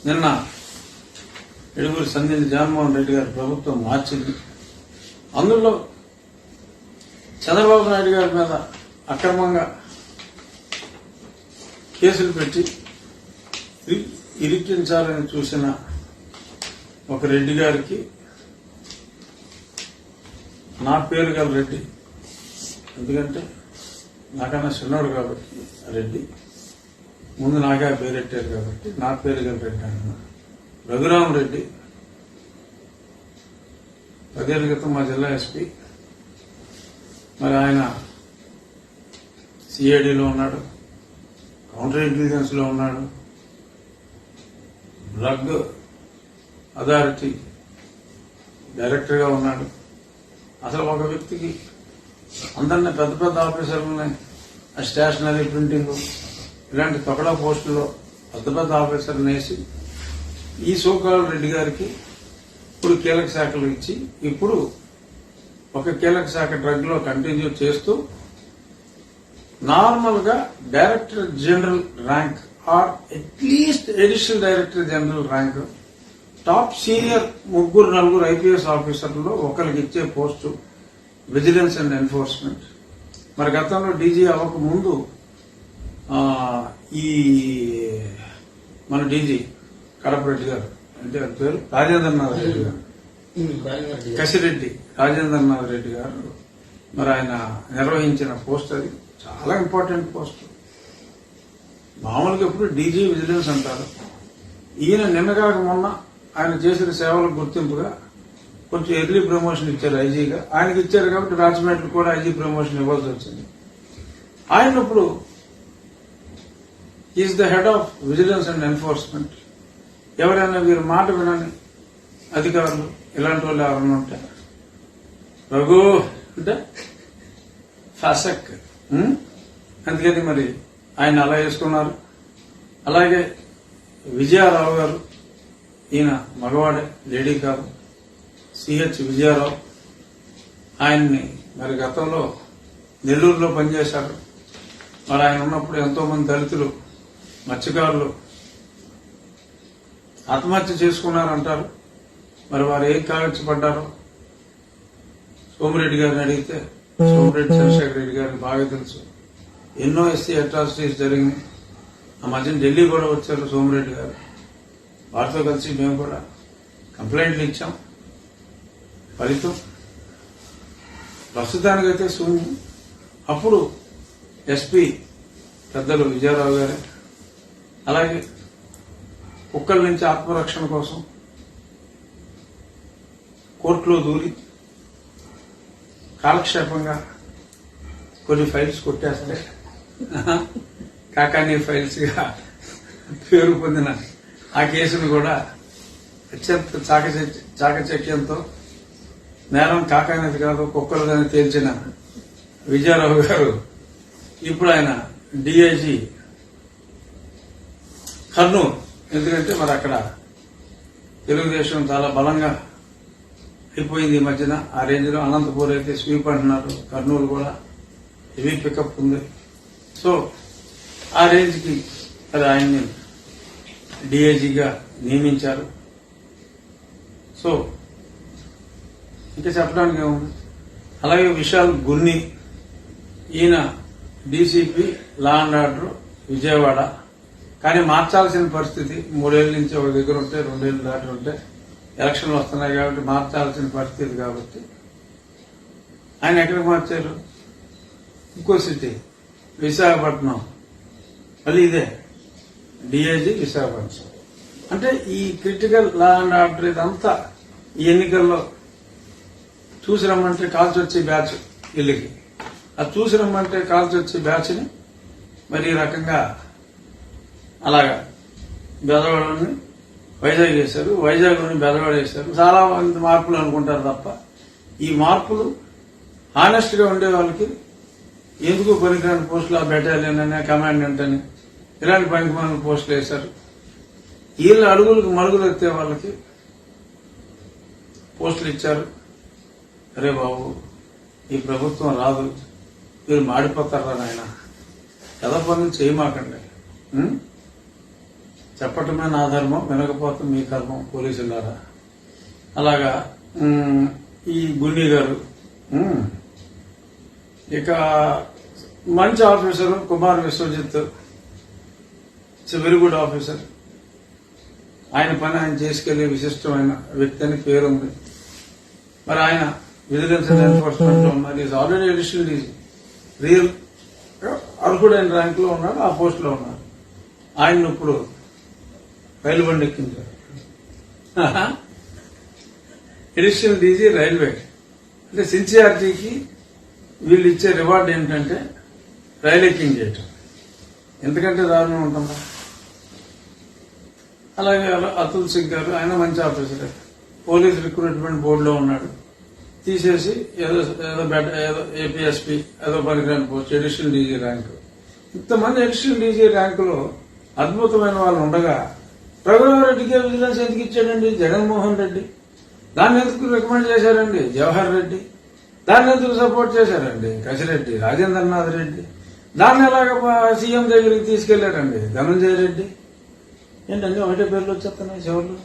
నిన్న ఎడుగురు సంధించి జగన్మోహన్ రెడ్డి గారి ప్రభుత్వం మార్చింది. అందులో చంద్రబాబు నాయుడు గారి మీద అక్రమంగా కేసులు పెట్టి ఇరికించాలని చూసిన ఒక రెడ్డి గారికి నా పేరు గల రెడ్డి, ఎందుకంటే నాకన్నా చిన్నోడు కాబట్టి రెడ్డి, ముందు నాకే పేరెట్టారు కాబట్టి నా పేరు గల రెడ్డి అన్న రఘురామ్ రెడ్డి 10 ఏళ్ల క్రితం మా జిల్లా ఎస్పీ. మరి ఆయన సిఐడిలో ఉన్నాడు, కౌంటర్ ఇంటెలిజెన్స్ లో ఉన్నాడు, డ్రగ్ అథారిటీ డైరెక్టర్ గా ఉన్నాడు. అసలు ఒక వ్యక్తికి అందరినీ పెద్ద పెద్ద ఆఫీసర్లని స్టేషనరీ ప్రింటింగ్ ఇలాంటి తొకడా పోస్టుల్లో పెద్ద పెద్ద ఆఫీసర్లు వేసి ఈ సోకాల్ రెడ్డి గారికి ఇప్పుడు కీలక శాఖలు ఇచ్చి ఇప్పుడు ఒక కీలక శాఖ డ్రగ్ లో కంటిన్యూ చేస్తూ నార్మల్ గా director general rank or at least additional director general rank top senior 3-4 IPS ఆఫీసర్లలో ఒకరికి ఇచ్చే పోస్టు విజిలెన్స్ అండ్ ఎన్ఫోర్స్మెంట్. మరి గతంలో డీజీ అవ్వక ముందు ఈ మన డీజీ కడప రెడ్డి గారు, అంటే పేరు రాజేంద్రనాథ్ రెడ్డి గారు, కసిరెడ్డి రాజేంద్రనాథ్ రెడ్డి గారు, మరి ఆయన నిర్వహించిన పోస్ట్ అది చాలా ఇంపార్టెంట్ పోస్ట్. మామూలుగా ఎప్పుడు డీజీ విజిలెన్స్ అంటారు. ఈయన నిన్నగాక మొన్న ఆయన చేసిన సేవలకు గుర్తింపుగా కొంచెం ఎర్లీ ప్రమోషన్ ఇచ్చారు ఐజీగా. ఆయనకి ఇచ్చారు కాబట్టి బ్యాచ్మేట్లు కూడా ఐజీ ప్రమోషన్ ఇవ్వాల్సి వచ్చింది. ఆయన ఇప్పుడు is the head of vigilance and enforcement. ఎవరైనా వీరు మాట వినని అధికారులు ఇలాంటి వాళ్ళు ఎవరైనా ఉంటే రఘు అంటే ఫసక్, అందుకని మరి ఆయన అలా వేసుకున్నారు. అలాగే విజయారావు గారు, ఈయన మగవాడే, లేడీ కాదు, సిహెచ్ విజయారావు. ఆయన్ని మరి గతంలో నెల్లూరులో పనిచేశారు. మరి ఆయన ఉన్నప్పుడు ఎంతో మంది దళితులు మత్స్యకారులు ఆత్మహత్య చేసుకున్నారంటారు. మరి వారు ఏం కావించబడ్డారో సోమిరెడ్డి గారిని అడిగితే సోమిరెడ్డి చంద్రశేఖర రెడ్డి గారికి బాగా తెలుసు. ఎన్నో ఎస్సీ అట్రాసిటీస్ జరిగినాయి. ఆ మధ్యన ఢిల్లీ కూడా వచ్చారు సోమిరెడ్డి గారు. వారితో కలిసి మేము కూడా కంప్లైంట్లు ఇచ్చాం. ఫలితం ప్రస్తుతానికైతే శూన్యం. అప్పుడు ఎస్పీ పెద్దలు విజయరావు గారు, అలాగే కుక్కల నుంచి ఆత్మరక్షణ కోసం కోర్టులో దూరి కాలక్షేపంగా కొన్ని ఫైల్స్ కొట్టేస్తే కాకానీ ఫైల్స్ గా పేరు పొందిన ఆ కేసును కూడా అత్యంత చాకచక్యంతో నేరం కాకానేది కాదు కుక్కలుగానే తేల్చిన విజయరావు గారు ఇప్పుడు ఆయన డిఐజీ కర్నూలు. ఎందుకంటే మరి అక్కడ తెలుగుదేశం చాలా బలంగా అయిపోయింది ఈ మధ్యన. ఆ రేంజ్ లో అనంతపూర్ అయితే స్వీప్ అంటున్నారు, కర్నూలు కూడా హెవీ పికప్ ఉంది. సో ఆ రేంజ్ కి అది ఆయన్ని డిఐజీగా నియమించారు. సో ఇంకా చెప్పడానికి ఏముంది. అలాగే విశాల్ గున్ని, ఈయన DCP law and order Vijayawada. కానీ మార్చాల్సిన పరిస్థితి 3 ఏళ్ల నుంచి ఒక దగ్గర ఉంటే 2 ఏళ్లు దాటి ఉంటే ఎలక్షన్లు వస్తున్నాయి కాబట్టి మార్చాల్సిన పరిస్థితి కాబట్టి ఆయన ఎక్కడికి మార్చారు? ఇంకో సిటీ విశాఖపట్నం. మళ్ళీ ఇదే డిఐజీ విశాఖపట్నం. అంటే ఈ క్రిటికల్ లా అండ్ ఆర్డర్ ఇదంతా ఈ ఎన్నికల్లో చూసి రమ్మంటే కాల్చి వచ్చే బ్యాచ్ వీళ్ళకి. అది చూసి రమ్మంటే కాల్చి వచ్చే బ్యాచ్ ని మరి ఈ రకంగా అలాగా బెదవాడని వైజాగ్ వేశారు, వైజాగ్ బెదవాడ వేశారు. చాలా మంది మార్పులు అనుకుంటారు తప్ప ఈ మార్పులు హానెస్ట్ గా ఉండే వాళ్ళకి ఎందుకు పనికిరాని పోస్టులు, ఆ బెటాలియన్ అని, కమాండెంట్ అని ఇలాంటి పనికిమాలిన పోస్టులు వేశారు. వీళ్ళ అడుగులకు మరుగులు ఎత్తే వాళ్ళకి పోస్టులు ఇచ్చారు. అరే బాబు, ఈ ప్రభుత్వం రాదు, మీరు మాడిపోతారా నాయన, కథ పనులు చేయమాకండి. చెప్పటమే నా ధర్మం, వినకపోతే మీ కర్మం పోలీసులారా. అలాగా ఈ గున్ని గారు ఇక మంచి officer Kumar Vishwajit, it's very good officer. ఆయన పని ఆయన చేసుకెళ్లే విశిష్టమైన వ్యక్తి అని పేరుంది. మరి ఆయన విజిలెన్స్ అండ్ ఎన్ఫోర్స్మెంట్ లో ఉన్నారు. Is already additional DG, real అర్హుడైన ర్యాంక్ లో ఉన్నాడు, ఆ పోస్ట్ లో ఉన్నారు. ఆయన ఇప్పుడు రైలు బండి ఎక్కించారు. అడిషనల్ డీజీ రైల్వే అంటే సిన్సియారిటీకి వీళ్ళు ఇచ్చే రివార్డ్ ఏంటంటే రైలు ఎక్కింగ్ చేయటం. ఎందుకంటే దారుణం ఉంటుందా? అలాగే అతుల్ సింగ్ గారు, ఆయన మంచి ఆఫీసర్, పోలీస్ రిక్రూట్మెంట్ బోర్డులో ఉన్నాడు. తీసేసి ఏదో ఏపీఎస్పీ ఏదో పనికిరాని పోస్ట్, అడిషనల్ డీజీ ర్యాంకు. ఇంతమంది అడిషనల్ డీజీ ర్యాంకులో అద్భుతమైన వాళ్ళు ఉండగా రఘురామరెడ్డికే విజిలెన్స్ ఎందుకు ఇచ్చాడండి జగన్మోహన్ రెడ్డి? దాన్ని ఎందుకు రికమెండ్ చేశారండి జవహర్ రెడ్డి? దాన్ని ఎందుకు సపోర్ట్ చేశారండి కసిరెడ్డి, రాజేంద్రనాథ్ రెడ్డి? దాన్ని ఎలాగ సీఎం దగ్గరికి తీసుకెళ్లారండి ధనంజయ రెడ్డి? ఏంటండి ఒకటే పేర్లు వచ్చేస్తున్నాయి చివర్లు.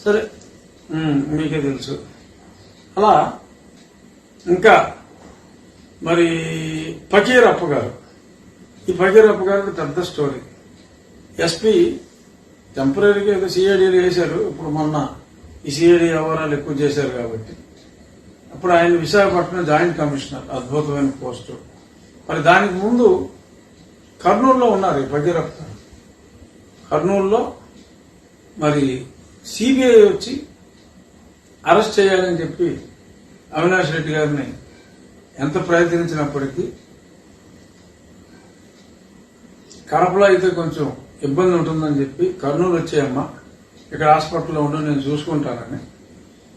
సరే, మీకే తెలుసు. అలా ఇంకా మరి ఫకీరప్ప గారు, ఈ ఫకీరప్ప గారికి పెద్ద స్టోరీ. ఎస్పీ టెంపరీగా ఏదో సిఐడీలు వేశారు, ఇప్పుడు మొన్న ఈ సిఐడి వ్యవహారాలు ఎక్కువ చేశారు కాబట్టి అప్పుడు ఆయన విశాఖపట్నం జాయింట్ కమిషనర్, అద్భుతమైన పోస్టు. మరి దానికి ముందు కర్నూలులో ఉన్నారు ఈ ఫకీరప్ప గారు. కర్నూలులో మరి సిబిఐ వచ్చి అరెస్ట్ చేయాలని చెప్పి అవినాష్ రెడ్డి గారిని ఎంత ప్రయత్నించినప్పటికీ కడపలో అయితే కొంచెం ఇబ్బంది ఉంటుందని చెప్పి కర్నూలు వచ్చేయమ్మా, ఇక్కడ హాస్పిటల్లో ఉండి నేను చూసుకుంటానని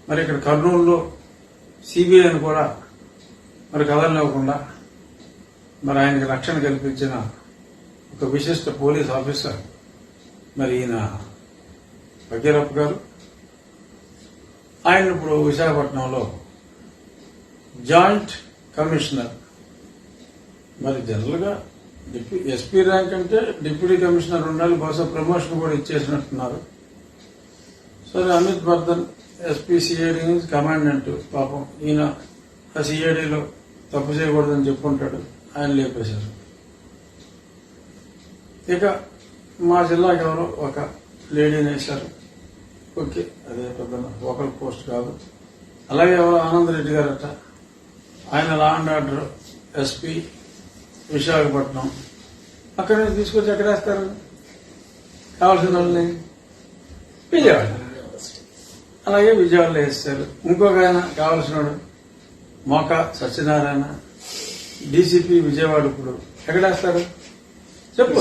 మరి ఇక్కడ కర్నూలులో సిబిఐని కూడా మరి కదలనివ్వకుండా మరి ఆయనకి రక్షణ కల్పించిన ఒక విశిష్ట పోలీస్ ఆఫీసర్ మరి ఈయన ఫకీరప్ప గారు. ఆయన ఇప్పుడు విశాఖపట్నంలో జాయింట్ కమిషనర్. మరి జనరల్ గా ఎస్పీ ర్యాంక్ అంటే డిప్యూటీ కమిషనర్ ఉండాలి, బహుశా ప్రమోషన్ కూడా ఇచ్చేసినట్టున్నారు. సరే, Amit Bardhan SP CID commandant, పాపం ఈయన ఆ సిఐడిలో తప్పు చేయకూడదని చెప్పుకుంటాడు, ఆయన లేపేశారు. ఇక మా జిల్లాకి ఎవరో ఒక లేడీని వేశారు. ఓకే, అదే పెద్ద లోకల్ పోస్ట్ కాదు. అలాగే ఎవరో ఆనంద్ రెడ్డి గారట, ఆయన law and order SP Visakhapatnam. అక్కడి నుంచి తీసుకొచ్చి ఎక్కడ వేస్తారు కావాల్సిన వాళ్ళని? విజయవాడ. అలాగే విజయవాడలో వేస్తారు. ఇంకొక ఆయన కావాల్సినాడు మోకా సత్యనారాయణ, డీసీపీ విజయవాడ. ఇప్పుడు ఎక్కడ వేస్తారు చెప్పు?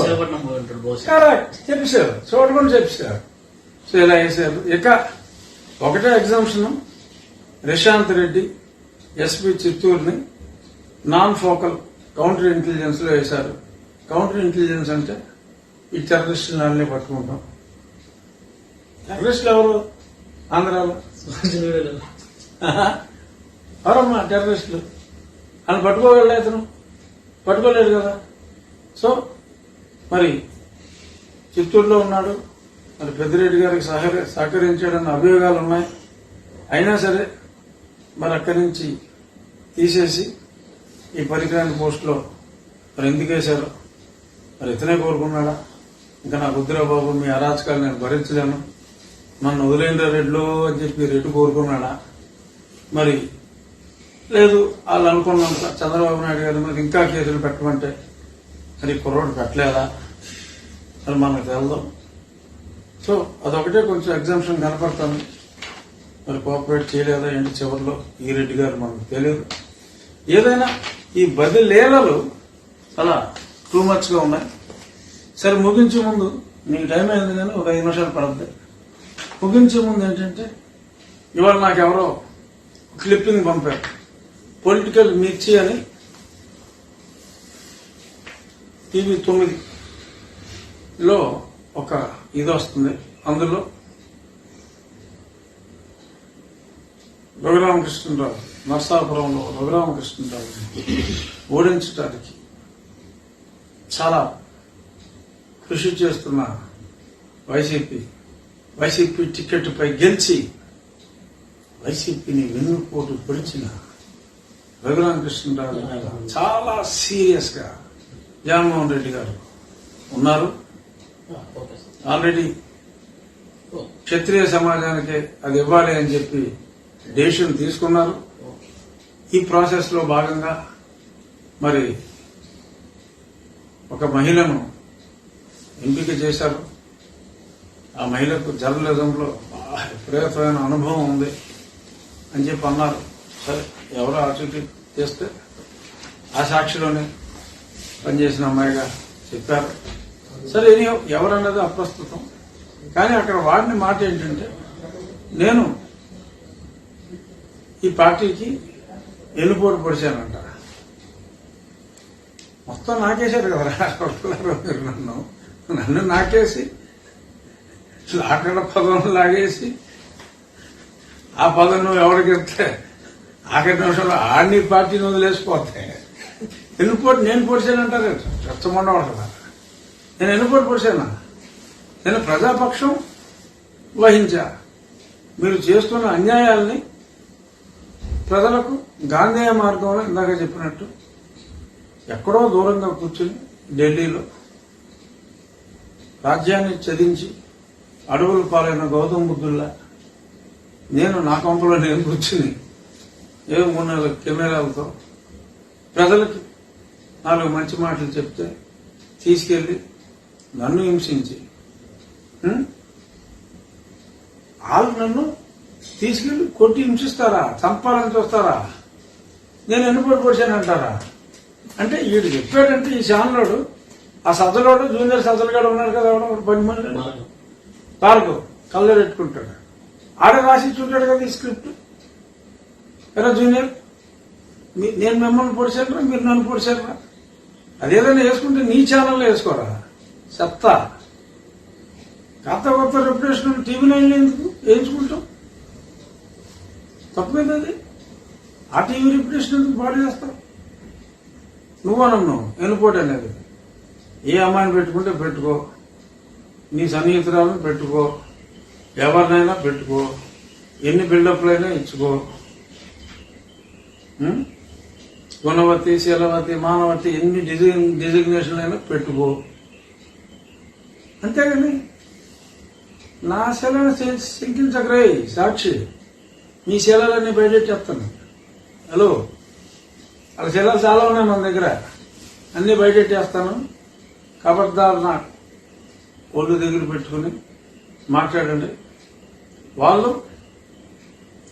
కరెక్ట్ చెప్పేశారు, చూడకుండా చెప్పేశారు. సో ఇలా వేశారు. ఇక ఒకటే ఎగ్జామ్షన్, రిషాంత్ రెడ్డి ఎస్పీ చిత్తూరుని నాన్ ఫోకల్ కౌంటర్ ఇంటెలిజెన్స్ లో వేశారు. కౌంటర్ ఇంటెలిజెన్స్ అంటే ఈ టెర్రరిస్టులని పట్టుకుంటాం. టెర్రరిస్టులు ఎవరు? ఆంధ్రాలో ఎవరమ్మా టెర్రరిస్టులు? అని పట్టుకోగలడు అతను? పట్టుకోలేడు కదా. సో మరి చిత్తూరులో ఉన్నాడు, మరి పెద్దిరెడ్డి గారికి సహకరించాడన్న అభియోగాలు ఉన్నాయి. అయినా సరే మరి అక్కడి నుంచి తీసేసి ఈ పరికరాన్ని పోస్టులో మరి ఎందుకు వేశారు? మరి ఇతనే కోరుకున్నాడా? ఇంకా నాకు వద్దురా బాబు మీ అరాచకాలు నేను భరించలేను, నన్ను వదిలేంద్ర రెడ్లు అని చెప్పి రెడ్డి కోరుకున్నాడా? మరి లేదు, వాళ్ళు అనుకున్నంత చంద్రబాబు నాయుడు గారి మీద ఇంకా కేసులు పెట్టమంటే మరి కుర్రోడు పెట్టలేదా? మరి మనకు వెళ్దాం. సో అదొకటే కొంచెం ఎగ్జామ్షన్ కనపడుతుంది. మరి కోఆపరేట్ చేయలేదా ఏంటి చివరిలో ఈ రెడ్డి గారు మనకు తెలియదు. ఏదైనా ఈ బది లీలలు చాలా టూ మచ్ గా ఉన్నాయి. సరే, ముగించే ముందు మీకు టైం అయింది కానీ ఒక 5 నిమిషాలు పడుతుంది. ముగించే ముందు ఏంటంటే ఇవాళ నాకెవరో క్లిప్పింగ్ పంపారు. పొలిటికల్ మిర్చి అని టీవీ 9లో ఒక ఇది వస్తుంది. అందులో రఘురామకృష్ణరావు, నర్సాపురంలో రఘురామకృష్ణరావు ఓడించడానికి చాలా కృషి చేస్తున్న వైసీపీ టికెట్పై గెలిచి వైసీపీని వెన్నుపోటు పొడిచిన రఘురామకృష్ణరాజు మీద చాలా సీరియస్ గా జగన్మోహన్ రెడ్డి గారు ఉన్నారు. ఆల్రెడీ క్షత్రియ సమాజానికి అది ఇవ్వాలి అని చెప్పి డెసిషన్ తీసుకున్నారు. ఈ ప్రాసెస్ లో భాగంగా మరి ఒక మహిళను ఎంపిక చేశారు. ఆ మహిళకు జర్నలిజంలో విపరీతమైన అనుభవం ఉంది అని చెప్పి అన్నారు. సరే, ఎవరో ఆచూకీ చేస్తే ఆ సాక్షిలోనే పనిచేసిన అమ్మాయిగా చెప్పారు. సరే, ఎవరన్నది అప్రస్తుతం. కానీ అక్కడ వాడిన మాట ఏంటంటే, నేను ఈ పార్టీకి ఎన్నుపోటు పొడిచానంట. మొత్తం నాకేశారు కదా మీరు నన్ను నాకేసి లాకడ పదం లాగేసి ఆ పదం నువ్వు ఎవరికిస్తే ఆఖరి నిమిషంలో ఆడిని పార్టీని వదిలేసిపోతే ఎన్నుపోటు నేను పొడిచానంటారు. రచ్చమండవాడు కదా, నేను ఎన్నుపోటు పొడిచానా? నేను ప్రజాపక్షం వహించా. మీరు చేస్తున్న అన్యాయాల్ని ప్రజలకు గాంధేయ మార్గంలో ఇందాక చెప్పినట్టు ఎక్కడో దూరంగా కూర్చుని ఢిల్లీలో రాజ్యాన్ని చదించి అడవులు పాలైన గౌతమ బుద్ధుల్లా నేను నా కొంపలో నేను కూర్చుని 3-4 కెమెరాలతో ప్రజలకి 4 మంచి మాటలు చెప్తే తీసుకెళ్లి నన్ను హింసించి వాళ్ళు నన్ను తీసుకెళ్లి కొట్టి హింసిస్తారా, చంపాలని చూస్తారా? నేను ఎన్నుపోటు పొడిచానంటారా? అంటే వీడు చెప్పాడంటే ఈ ఛానలోడు ఆ సజ్జలోడు జూనియర్ సజ్జలుగాడు ఉన్నాడు కదా, 10 మంది పార్కు కళ్ళు పెట్టుకుంటాడు. ఆడ రాసిచ్చుంటాడు కదా ఈ స్క్రిప్ట్. ఎలా జూనియర్, నేను మిమ్మల్ని పొడిచారా, మీరు నన్ను పొడిచారా? అదేదైనా వేసుకుంటే నీ ఛానల్లో వేసుకోరా చెత్తా. కొత్త రెప్యుటేషన్ TV9 ఎందుకు వేయించుకుంటాం? తప్పేది అది. ఆ టీవీ రెప్యుటేషన్ ఎందుకు పాడు చేస్తావు? నువ్వనన్ను ఎన్నుపోటు అనేది ఏ అమ్మాయిని పెట్టుకుంటే పెట్టుకో, నీ సన్నిహితురాలను పెట్టుకో, ఎవరినైనా పెట్టుకో, ఎన్ని బిల్డప్లైనా ఇచ్చుకో, గుణవతి, శీలవతి, మానవతి ఎన్ని డిజిగ్నేషన్లు అయినా పెట్టుకో. అంతేగాని నా శీలను శంకించకరే సాక్షి. మీ శీలాలన్నీ బయటెట్టేస్తాను. హలో, అలా శీలాలు చాలా ఉన్నాయి మన దగ్గర, అన్ని బయటెట్టేస్తాను. ఖబర్దార్ నా ఒళ్ళు దగ్గర పెట్టుకుని మాట్లాడండి. వాళ్ళు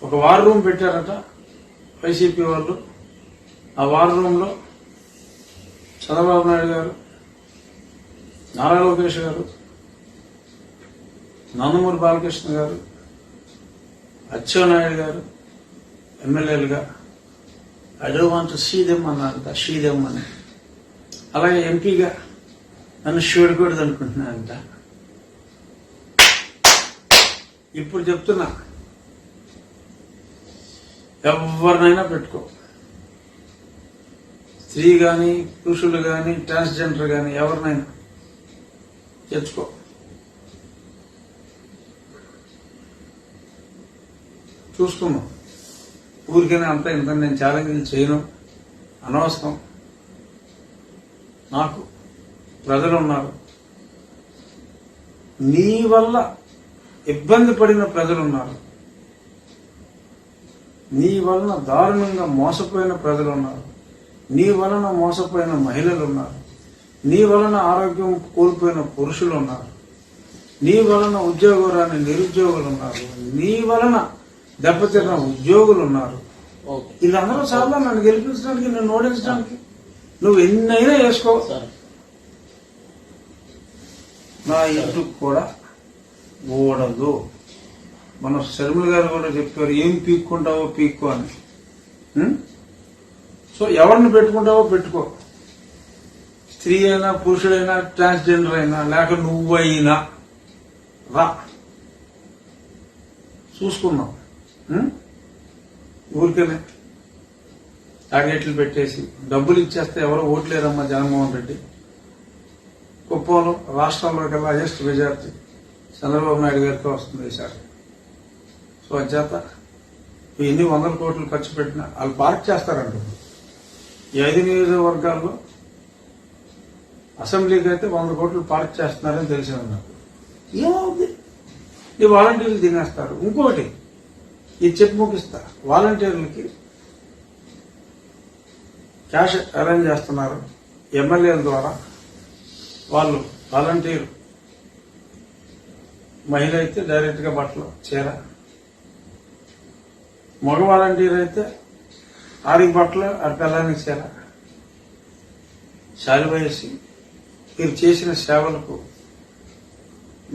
ఒక వార్ రూమ్ పెట్టారట వైసీపీ వాళ్ళు. ఆ వార్ రూమ్ లో చంద్రబాబు నాయుడు గారు, నారా లోకేష్ గారు, నందమూరి బాలకృష్ణ గారు, అచ్చెన్నాయుడు గారు ఎమ్మెల్యేలుగా I don't want to see them అన్నారంట. సీ దెమ్ అని. అలాగే ఎంపీగా నన్ను చూడకూడదు అనుకుంటున్నారంట. ఇప్పుడు చెప్తున్నా, ఎవరినైనా పెట్టుకో, స్త్రీ గాని, పురుషులు గాని, ట్రాన్స్జెండర్ గాని, ఎవరినైనా తెచ్చుకో. చూస్తున్నాం. ఊరికైనా అంత ఇంత నేను ఛాలెంజ్లు చేయను, అనవసరం. నాకు ప్రజలు ఉన్నారు. నీ వల్ల ఇబ్బంది పడిన ప్రజలున్నారు. నీ వలన దారుణంగా మోసపోయిన ప్రజలున్నారు. నీ వలన మోసపోయిన మహిళలున్నారు. నీ వలన ఆరోగ్యం కోల్పోయిన పురుషులు ఉన్నారు. నీ వలన ఉద్యోగం రాని నిరుద్యోగులు ఉన్నారు. నీ వలన దెబ్బతిన్న ఉద్యోగులు ఉన్నారు. వీళ్ళందరూ చాలా నన్ను గెలిపించడానికి, నన్ను ఓడించడానికి నువ్వు ఎన్నైనా వేసుకో. నా ఇంటికి కూడా ఓడదు. మన శర్మిల గారు కూడా చెప్పారు, ఏం పీక్కుంటావో పీక్కో అని. సో ఎవరిని పెట్టుకుంటావో పెట్టుకో. స్త్రీ అయినా, పురుషుడైనా, ట్రాన్స్జెండర్ అయినా, లేక నువ్వైనా రా, చూసుకున్నావు. ఊరికనే టార్గెట్లు పెట్టేసి డబ్బులు ఇచ్చేస్తే ఎవరో ఓట్లేరమ్మా జగన్మోహన్ రెడ్డి. కుప్పంలో రాష్ట్రంలో కల్లా హైయెస్ట్ మెజార్టీ చంద్రబాబు నాయుడు గారికి వస్తుంది ఈసారి. సో అంచేత ఎన్ని 100 కోట్లు ఖర్చు పెట్టినా వాళ్ళు పార్క్ చేస్తారంట. ఈ 5 నియోజకవర్గాల్లో అసెంబ్లీకి అయితే 100 కోట్లు పార్క్ చేస్తున్నారని తెలిసింది నాకు. ఏమవుతుంది? ఈ వాలంటీర్లు తినేస్తారు. ఇంకోటి ఇది చెప్పి ముగిస్తా, వాలంటీర్లకి క్యాష్ అరేంజ్ చేస్తున్నారు ఎమ్మెల్యేల ద్వారా. వాళ్ళు వాలంటీర్ మహిళ అయితే డైరెక్ట్ గా బట్టలు చీర, మగ వాలంటీర్ అయితే ఆడికి బట్టలు పిల్లానికి చీర శాలువ వేసి మీరు చేసిన సేవలకు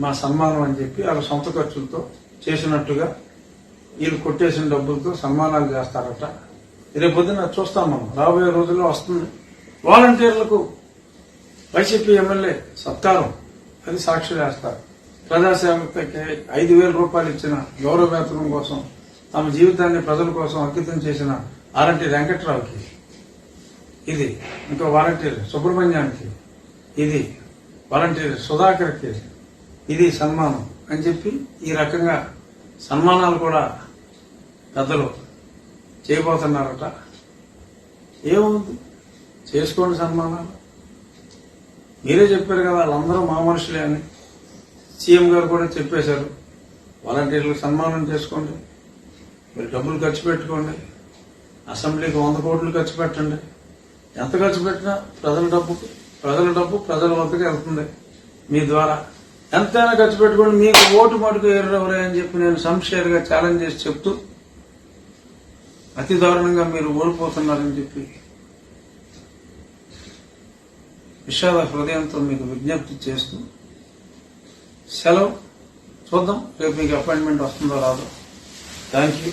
మా సన్మానం అని చెప్పి వాళ్ళ సొంత ఖర్చులతో చేసినట్టుగా వీళ్ళు కొట్టేసిన డబ్బులతో సన్మానాలు చేస్తారట. రేపు పొద్దున చూస్తాం మనం, రాబోయే రోజుల్లో వస్తుంది. వాలంటీర్లకు వైసీపీ ఎమ్మెల్యే సత్కారం అది సాక్షి వేస్తారు. ప్రజాసేవకి 5,000 రూపాయలు ఇచ్చిన గౌరవ వేతనం కోసం తమ జీవితాన్ని ప్రజల కోసం అంకితం చేసిన ఆర్ఎన్టీ వెంకట్రావుకి ఇది, ఇంకో వాలంటీర్ సుబ్రహ్మణ్యానికి ఇది, వాలంటీర్ సుధాకర్కి ఇది సన్మానం అని చెప్పి ఈ రకంగా సన్మానాలు కూడా పెద్దలు చేయబోతున్నారట. ఏముంది, చేసుకోండి సన్మానాలు. మీరే చెప్పారు కదా వాళ్ళందరూ మా మనుషులే అని. సీఎం గారు కూడా చెప్పేశారు, వాలంటీర్లకు సన్మానం చేసుకోండి, మీరు డబ్బులు ఖర్చు పెట్టుకోండి, అసెంబ్లీకి 100 కోట్లు ఖర్చు పెట్టండి. ఎంత ఖర్చు పెట్టినా ప్రజల డబ్బు ప్రజల వద్దకు వెళ్తుంది. మీ ద్వారా ఎంతైనా ఖర్చు పెట్టుకోండి, మీకు ఓటు మటుకు ఎవరే అని చెప్పి నేను సంశయంగా ఛాలెంజ్ చేసి చెప్తూ అతి దారుణంగా మీరు ఓడిపోతున్నారని చెప్పి విషాద హృదయంతో మీకు విజ్ఞప్తి చేస్తూ సెలవు. చూద్దాం రేపు మీకు అపాయింట్మెంట్ వస్తుందో రాదో. Thank you.